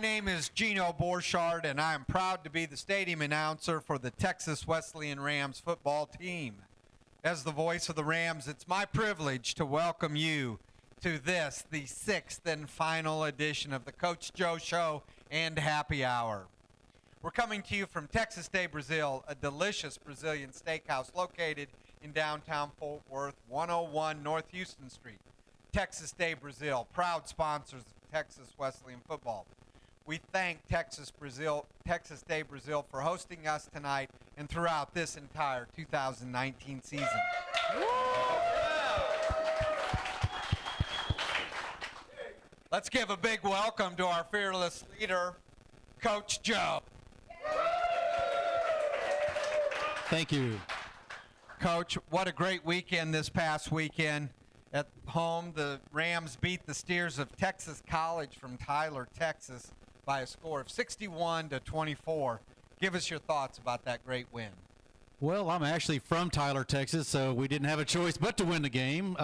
name is Gino Borchardt, and I am proud to be the stadium announcer for the Texas Wesleyan Rams football team. As the voice of the Rams, it's my privilege to welcome you to this, the sixth and final edition of the Coach Joe Show and Happy Hour. We're coming to you from Texas de Brazil, a delicious Brazilian steakhouse located in downtown Fort Worth, 101 North Houston Street. Texas de Brazil, proud sponsors of Texas Wesleyan football. We thank Texas de Brazil for hosting us tonight and throughout this entire 2019 season. Let's give a big welcome to our fearless leader, Coach Joe. Thank you. Coach, what a great weekend this past weekend. At home, the Rams beat the Steers of Texas College from Tyler, Texas by a score of 61-24. Give us your thoughts about that great win. Well, I'm actually from Tyler, Texas, so we didn't have a choice but to win the game.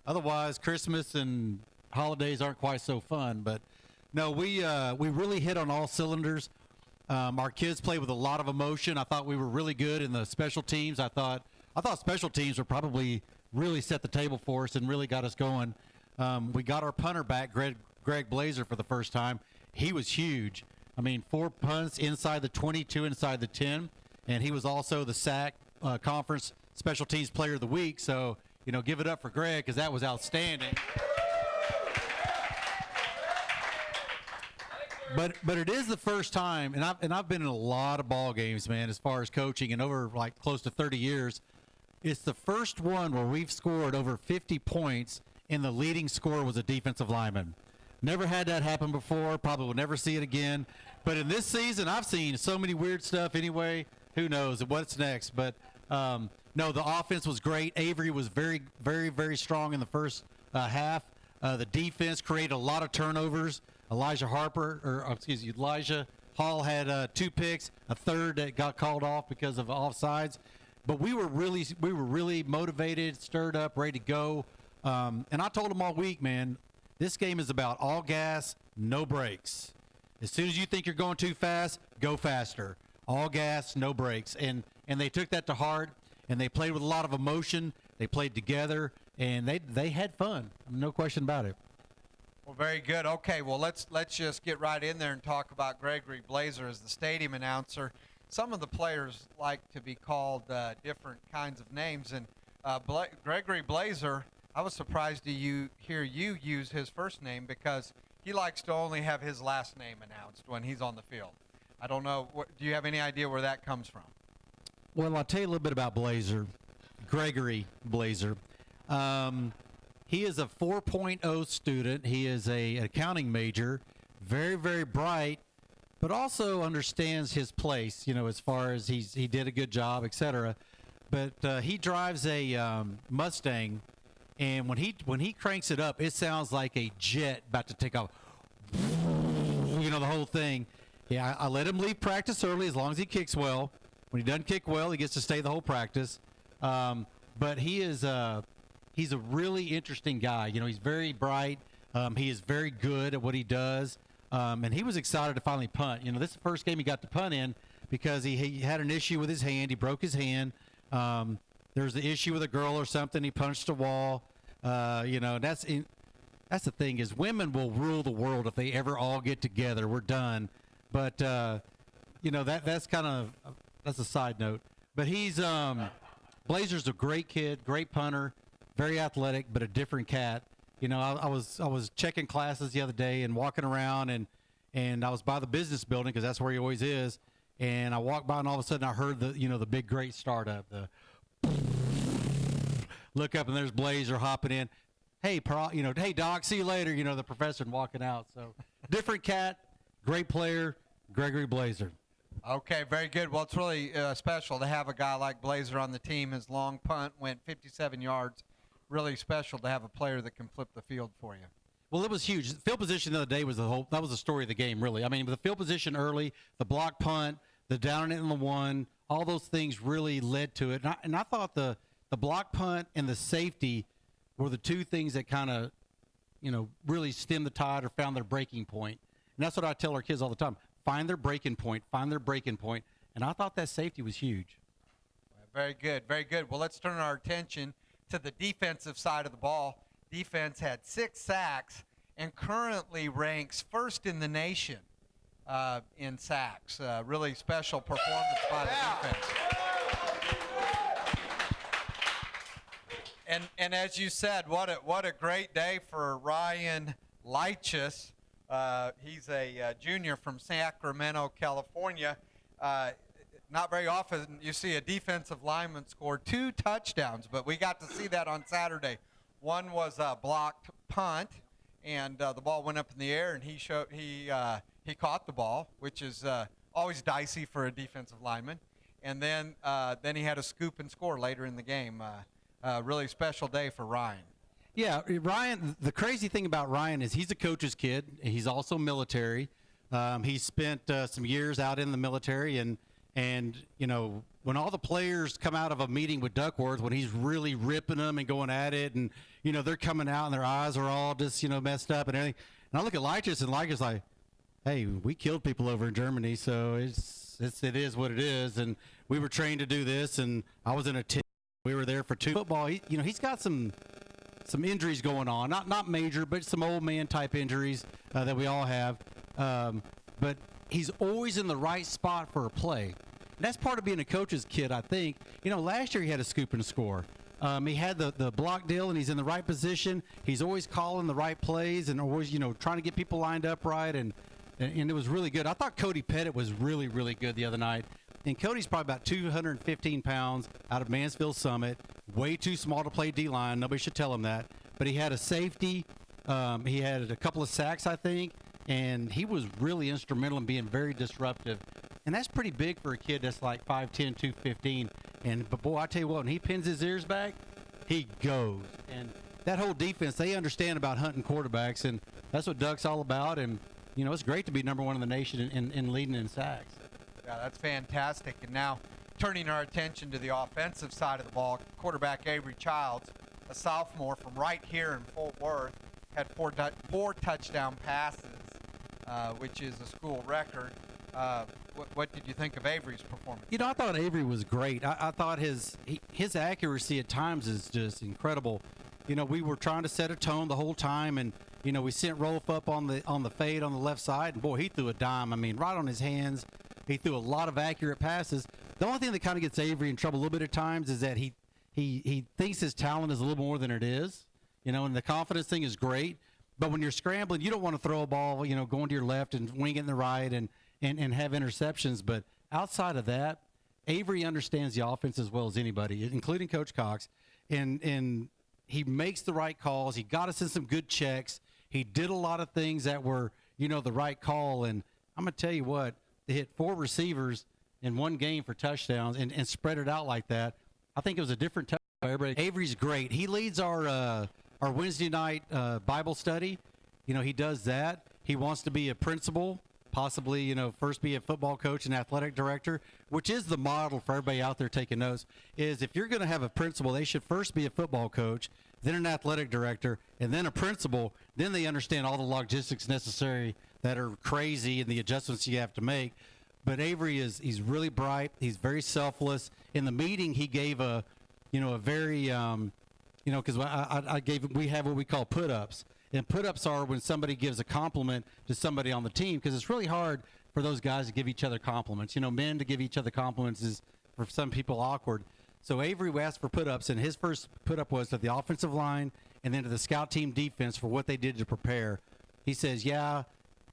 Otherwise, Christmas and holidays aren't quite so fun. But no, we really hit on all cylinders. Our kids played with a lot of emotion. I thought we were really good in the special teams. I thought special teams were probably really set the table for us and really got us going. We got our punter back, Greg Blazer, for the first time. He was huge. I mean, 4 punts inside the 22, inside the 10, and he was also the SAC Conference Special Teams Player of the Week. So, give it up for Greg because that was outstanding. But it is the first time, and I've been in a lot of ball games, man, as far as coaching, and over like close to 30 years. It's the first one where we've scored over 50 points, and the leading scorer was a defensive lineman. Never had that happen before. Probably will never see it again. But in this season, I've seen so many weird stuff anyway. Who knows what's next? But, no, the offense was great. Avery was very, very, very strong in the first half. The defense created a lot of turnovers. Elijah Hall had 2 picks, a third that got called off because of offsides. But we were really motivated, stirred up, ready to go. And I told them all week, man, this game is about all gas, no brakes. As soon as you think you're going too fast, go faster. All gas, no brakes. And they took that to heart, and they played with a lot of emotion. They played together, and they had fun. No question about it. Well, very good. Okay, well, let's just get right in there and talk about Gregory Blazer as the stadium announcer. Some of the players like to be called different kinds of names, and Gregory Blazer, I was surprised to hear you use his first name because he likes to only have his last name announced when he's on the field. I don't know. Do you have any idea where that comes from? Well, I'll tell you a little bit about Blazer, Gregory Blazer. He is a 4.0 student. He is an accounting major, very, very bright, but also understands his place, as far as he did a good job, etc. But he drives a Mustang, and when he cranks it up, it sounds like a jet about to take off. The whole thing. Yeah, I let him leave practice early as long as he kicks well. When he doesn't kick well, he gets to stay the whole practice. But he's a really interesting guy. He's very bright. He is very good at what he does. And he was excited to finally punt. This is the first game he got to punt in because he had an issue with his hand. He broke his hand. There's the issue with a girl or something. He punched a wall. That's the thing is women will rule the world if they ever all get together. We're done. But, that's a side note. But Blazer's a great kid, great punter, very athletic, but a different cat. I was checking classes the other day and walking around, and I was by the business building because that's where he always is. And I walked by, and all of a sudden I heard the big great startup. Look up, and there's Blazer hopping in. Hey, hey Doc, see you later. The professor and walking out. So different cat, great player, Gregory Blazer. Okay, very good. Well, it's really special to have a guy like Blazer on the team. His long punt went 57 yards. Really special to have a player that can flip the field for you. Well, it was huge. The field position the other day was that was the story of the game, really. I mean, the field position early, the block punt, the down it in the one, all those things really led to it. And I thought the block punt and the safety were the two things that kind of, really stemmed the tide or found their breaking point. And that's what I tell our kids all the time. Find their breaking point, find their breaking point. And I thought that safety was huge. Very good, very good. Well, let's turn our attention to the defensive side of the ball. Defense had 6 sacks and currently ranks first in the nation in sacks. Really special performance by the defense. And as you said, what a great day for Ryan Leichus. He's a junior from Sacramento, California. Not very often you see a defensive lineman score 2 touchdowns, but we got to see that on Saturday. One was a blocked punt, and the ball went up in the air, and he caught the ball, which is always dicey for a defensive lineman. And then he had a scoop and score later in the game. Really special day for Ryan. Yeah, Ryan, the crazy thing about Ryan is he's a coach's kid. He's also military. He spent some years out in the military, and you know, when all the players come out of a meeting with Duckworth, when he's really ripping them and going at it, and you know, they're coming out and their eyes are all just, you know, messed up and everything. And I look at Leichus, and Leichus like, hey, we killed people over in Germany, so it is what it is, and we were trained to do this, and I was in a team. We were there for 2 football. He's got some injuries going on, not major, but some old man type injuries that we all have. But he's always in the right spot for a play. And that's part of being a coach's kid, I think. You know, last year he had a scoop and a score. He had the block deal, and he's in the right position. He's always calling the right plays and always, you know, trying to get people lined up right. And it was really good. I thought Cody Pettit was really, really good the other night. And Cody's probably about 215 pounds out of Mansfield Summit. Way too small to play D-line. Nobody should tell him that. But he had a safety. He had a couple of sacks, I think. And he was really instrumental in being very disruptive. And that's pretty big for a kid that's like 5'10", 215. But boy, I tell you what, when he pins his ears back, he goes. And that whole defense, they understand about hunting quarterbacks. And that's what Doug's all about. And, you know, it's great to be number 1 in the nation in leading in sacks. Yeah, that's fantastic. And now turning our attention to the offensive side of the ball, quarterback Avery Childs, a sophomore from right here in Fort Worth, had 4 touchdown passes, which is a school record. What did you think of Avery's performance? You know, I thought Avery was great. I thought his accuracy at times is just incredible. You know, we were trying to set a tone the whole time, and you know, we sent Rolf up on the fade on the left side, and boy, he threw a dime. I mean, right on his hands. He threw a lot of accurate passes. The only thing that kind of gets Avery in trouble a little bit at times is that he thinks his talent is a little more than it is. You know, and the confidence thing is great. But when you're scrambling, you don't want to throw a ball, you know, going to your left and wing it in the right and have interceptions. But outside of that, Avery understands the offense as well as anybody, including Coach Cox. And he makes the right calls. He got us in some good checks. He did a lot of things that were, you know, the right call. And I'm going to tell you what, they hit 4 receivers in one game for touchdowns and spread it out like that. I think it was a different touchdown for everybody. Avery's great. He leads our Wednesday night Bible study. You know, he does that. He wants to be a principal, possibly, you know, first be a football coach and athletic director, which is the model for everybody out there taking notes, is if you're going to have a principal, they should first be a football coach, then an athletic director, and then a principal. Then they understand all the logistics necessary that are crazy and the adjustments you have to make. But Avery he's really bright. He's very selfless. In the meeting, he gave a very, you know, because we have what we call put-ups. And put-ups are when somebody gives a compliment to somebody on the team, because it's really hard for those guys to give each other compliments. You know, men to give each other compliments is, for some people, awkward. So Avery asked for put-ups, and his first put-up was to the offensive line and then to the scout team defense for what they did to prepare. He says, yeah,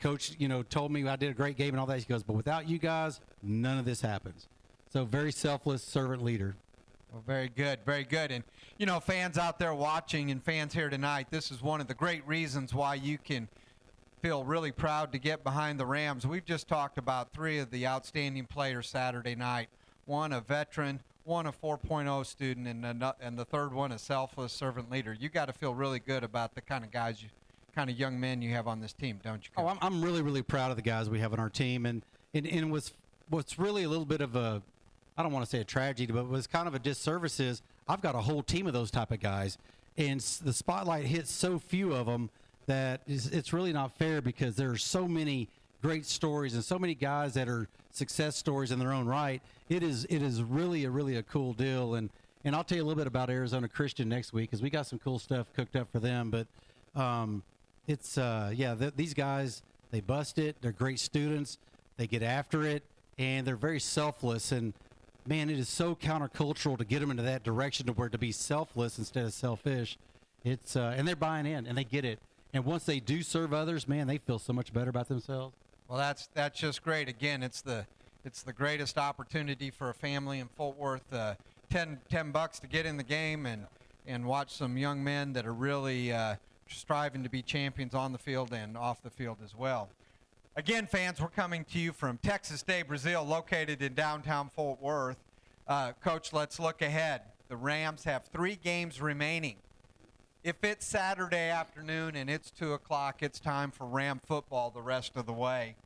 Coach, you know, told me I did a great game and all that. He goes, but without you guys, none of this happens. So very selfless servant leader. Well, very good, very good. And, you know, fans out there watching and fans here tonight, this is one of the great reasons why you can feel really proud to get behind the Rams. We've just talked about 3 of the outstanding players Saturday night. One a veteran, one a 4.0 student, and the third one a selfless servant leader. You got to feel really good about the kind of guys kind of young men you have on this team, don't you, Coach? Oh, I'm really, really proud of the guys we have on our team. And what's really a little bit of a, I don't want to say a tragedy, but was kind of a disservice is I've got a whole team of those type of guys. And the spotlight hits so few of them that it's really not fair because there are so many great stories and so many guys that are success stories in their own right. It is really a cool deal. And I'll tell you a little bit about Arizona Christian next week because we got some cool stuff cooked up for them. But these guys, they bust it. They're great students. They get after it, and they're very selfless. And man, it is so countercultural to get them into that direction to where to be selfless instead of selfish. It's and they're buying in and they get it. And once they do serve others, man, they feel so much better about themselves. Well, that's just great. Again, it's the greatest opportunity for a family in Fort Worth. $10 to get in the game and watch some young men that are really striving to be champions on the field and off the field as well. Again, fans, we're coming to you from Texas Day, Brazil, located in downtown Fort Worth. Coach, let's look ahead. The Rams have 3 games remaining. If it's Saturday afternoon and it's 2 o'clock, it's time for Ram football the rest of the way.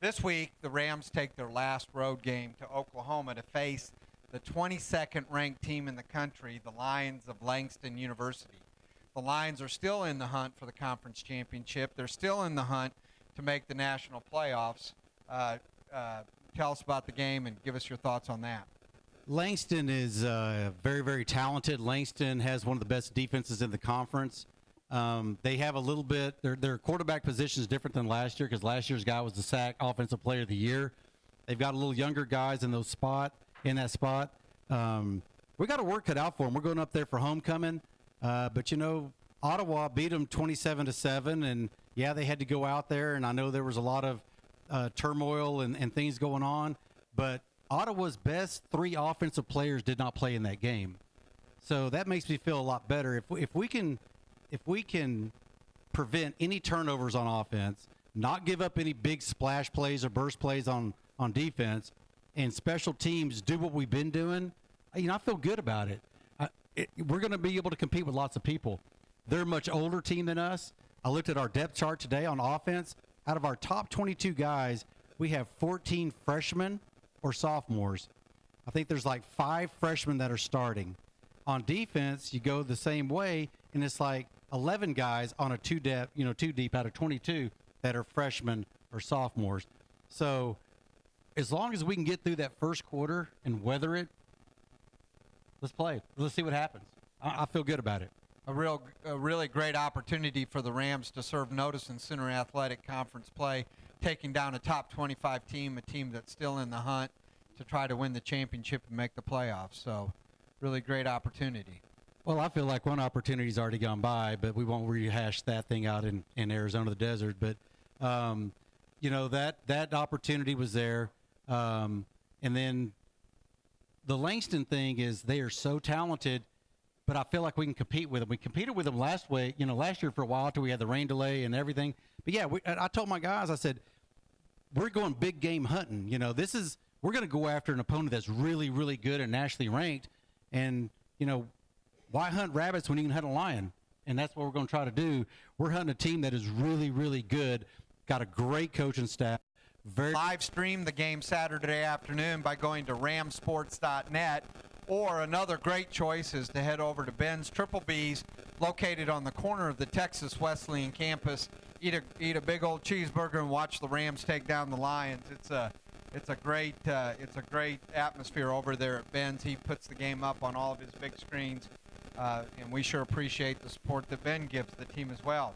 This week, the Rams take their last road game to Oklahoma to face the 22nd ranked team in the country, the Lions of Langston University. The Lions are still in the hunt for the conference championship. They're still in the hunt to make the national playoffs. Tell us about the game and give us your thoughts on that. Langston is very, very talented. Langston has one of the best defenses in the conference. They have a little bit, their quarterback position is different than last year because last year's guy was the SAC Offensive Player of the Year. They've got a little younger guys in that spot. We got a work cut out for them. We're going up there for homecoming. But, Ottawa beat them 27-7, and, yeah, they had to go out there, and I know there was a lot of turmoil and things going on, but Ottawa's best 3 offensive players did not play in that game. So that makes me feel a lot better. If we can prevent any turnovers on offense, not give up any big splash plays or burst plays on defense, and special teams do what we've been doing, I feel good about it. We're going to be able to compete with lots of people. They're a much older team than us. I looked at our depth chart today on offense. Out of our top 22 guys, we have 14 freshmen or sophomores. I think there's like 5 freshmen that are starting. On defense, you go the same way, and it's like 11 guys on a 2 deep out of 22 that are freshmen or sophomores. So as long as we can get through that first quarter and weather it, let's play. Let's see what happens. I feel good about it. A really great opportunity for the Rams to serve notice in Center Athletic Conference play, taking down a top 25 team, a team that's still in the hunt to try to win the championship and make the playoffs. So really great opportunity. Well, I feel like one opportunity's already gone by, but we won't rehash that thing out in Arizona, the desert. But, that opportunity was there. And then the Langston thing is they are so talented, but I feel like we can compete with them. We competed with them last year for a while until we had the rain delay and everything. But, yeah, I told my guys, I said, we're going big game hunting. We're going to go after an opponent that's really, really good and nationally ranked. And, why hunt rabbits when you can hunt a lion? And that's what we're going to try to do. We're hunting a team that is really, really good, got a great coaching staff. Live stream the game Saturday afternoon by going to ramsports.net, or another great choice is to head over to Ben's Triple B's, located on the corner of the Texas Wesleyan campus. Eat a big old cheeseburger and watch the Rams take down the Lions. It's a great atmosphere over there at Ben's. He puts the game up on all of his big screens, and we sure appreciate the support that Ben gives the team as well.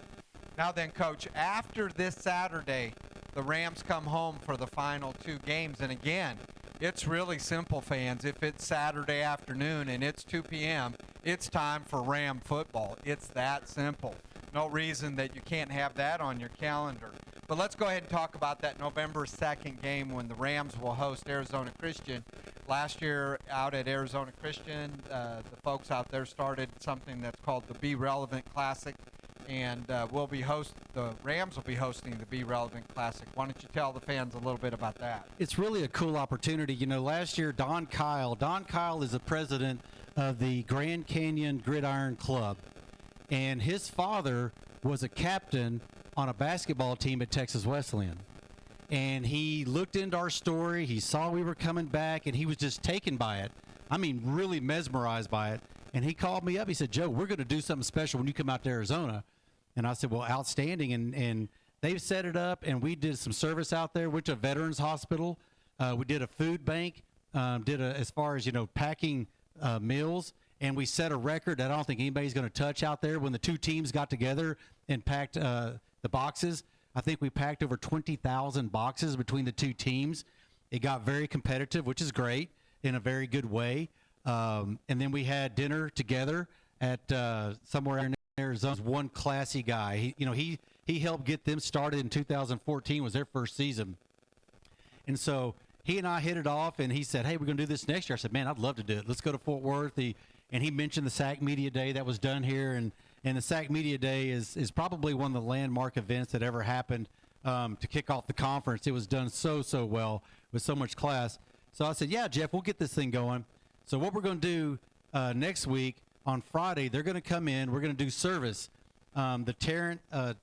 Now then, Coach, after this Saturday, the Rams come home for the final 2 games. And again, it's really simple, fans. If it's Saturday afternoon and it's 2 p.m., it's time for Ram football. It's that simple. No reason that you can't have that on your calendar. But let's go ahead and talk about that November 2nd game when the Rams will host Arizona Christian. Last year out at Arizona Christian, the folks out there started something that's called the Be Relevant Classic. And the Rams will be hosting the Be Relevant Classic. Why don't you tell the fans a little bit about that? It's really a cool opportunity. Last year, Don Kyle is the president of the Grand Canyon Gridiron Club. And his father was a captain on a basketball team at Texas Wesleyan. And he looked into our story. He saw we were coming back, and he was just taken by it. I mean, really mesmerized by it. And he called me up. He said, Joe, we're going to do something special when you come out to Arizona. And I said, well, outstanding. And they've set it up, and we did some service out there. Went to a veterans hospital. We did a food bank. As far as packing meals, and we set a record that I don't think anybody's going to touch out there. When the two teams got together and packed the boxes, I think we packed over 20,000 boxes between the two teams. It got very competitive, which is great in a very good way. And then we had dinner together at somewhere in Arizona. One classy guy. He helped get them started in 2014. Was their first season, and so he and I hit it off. And he said, "Hey, we're going to do this next year." I said, "Man, I'd love to do it. Let's go to Fort Worth." And he mentioned the SAC Media Day that was done here, and the SAC Media Day is probably one of the landmark events that ever happened to kick off the conference. It was done so well with so much class. So I said, "Yeah, Jeff, we'll get this thing going." So what we're going to do next week on Friday, they're going to come in. We're going to do service. The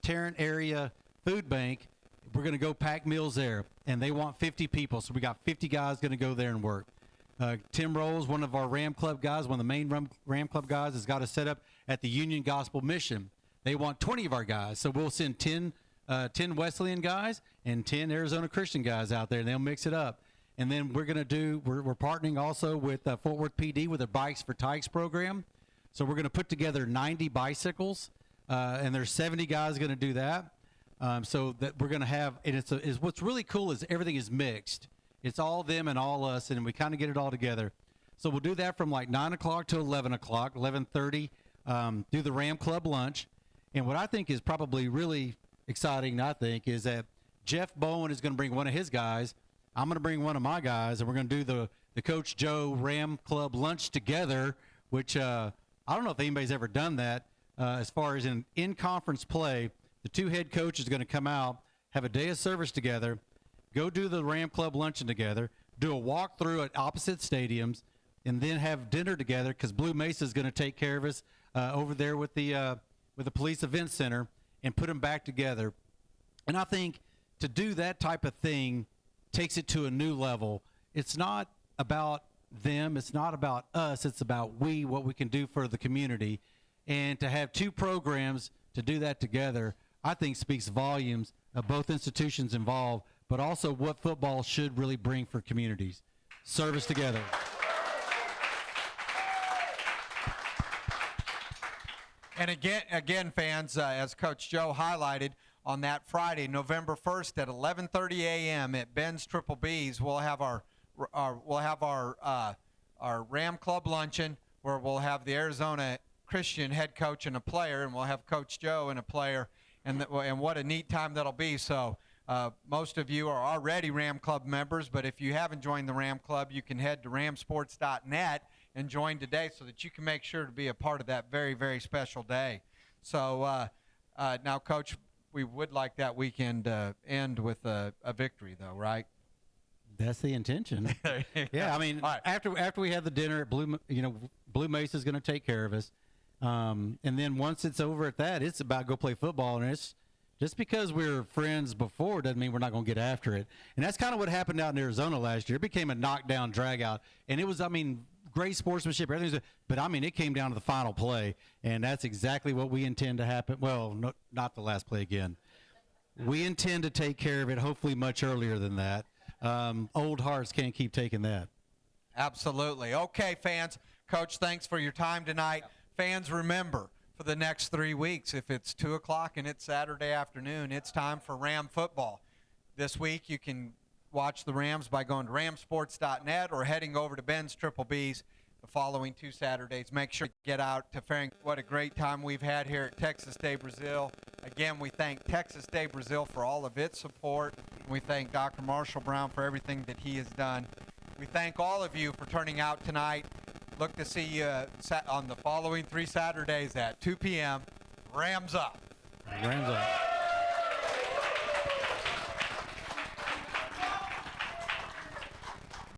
Tarrant area food bank, we're going to go pack meals there, and they want 50 people. So we got 50 guys going to go there and work. Tim Rolls, one of our Ram Club guys, one of the main Ram Club guys, has got us set up at the Union Gospel Mission. They want 20 of our guys. So we'll send 10 Wesleyan guys and 10 Arizona Christian guys out there, and they'll mix it up. And then we're partnering also with Fort Worth PD with a Bikes for Tykes program. So we're going to put together 90 bicycles, and there's 70 guys going to do that. So that we're going to have, and what's really cool is everything is mixed. It's all them and all us, and we kind of get it all together. So we'll do that from like 9 o'clock to 11 o'clock, 11:30, do the Ram Club lunch. And what I think is probably really exciting, is that Jeff Bowen is going to bring one of his guys. I'm going to bring one of my guys, and we're going to do the Coach Joe Ram Club lunch together, which I don't know if anybody's ever done that. As far as in conference play, the two head coaches are going to come out, have a day of service together, go do the Ram Club luncheon together, do a walkthrough at opposite stadiums, and then have dinner together because Blue Mesa is going to take care of us over there with the Police Event Center and put them back together. And I think to do that type of thing takes it to a new level. It's not about them. It's not about us. It's about what we can do for the community. And to have two programs to do that together, I think speaks volumes of both institutions involved, but also what football should really bring for communities. Service together. And again, fans, as Coach Joe highlighted, on that Friday, November 1st at 11:30 a.m. at Ben's Triple B's, we'll have our Ram Club luncheon where we'll have the Arizona Christian head coach and a player, and we'll have Coach Joe and a player, and what a neat time that'll be. So most of you are already Ram Club members, but if you haven't joined the Ram Club, you can head to ramsports.net and join today so that you can make sure to be a part of that very, very special day. So now, Coach, we would like that weekend end with a victory, though, right? That's the intention. Yeah, I mean, right. after we have the dinner at Blue Mesa is going to take care of us, and then once it's over at that, it's about go play football, and it's just because we're friends before doesn't mean we're not going to get after it. And that's kind of what happened out in Arizona last year. It became a knockdown, drag out, and it was, great sportsmanship, everything. But it came down to the final play, and that's exactly what we intend to happen. Well, not the last play again. We intend to take care of it, hopefully much earlier than that. Old hearts can't keep taking that. Absolutely. Okay, fans. Coach, thanks for your time tonight. Yep. Fans, remember, for the next 3 weeks, if it's 2 o'clock and it's Saturday afternoon, it's time for Ram football. This week, you can watch the Rams by going to ramsports.net or heading over to Ben's Triple B's the following 2 Saturdays. Make sure to get out to Farrington. What a great time we've had here at Texas Day Brazil. Again, we thank Texas Day Brazil for all of its support. We thank Dr. Marshall Brown for everything that he has done. We thank all of you for turning out tonight. Look to see you on the following 3 Saturdays at 2 p.m. Rams up. Rams up.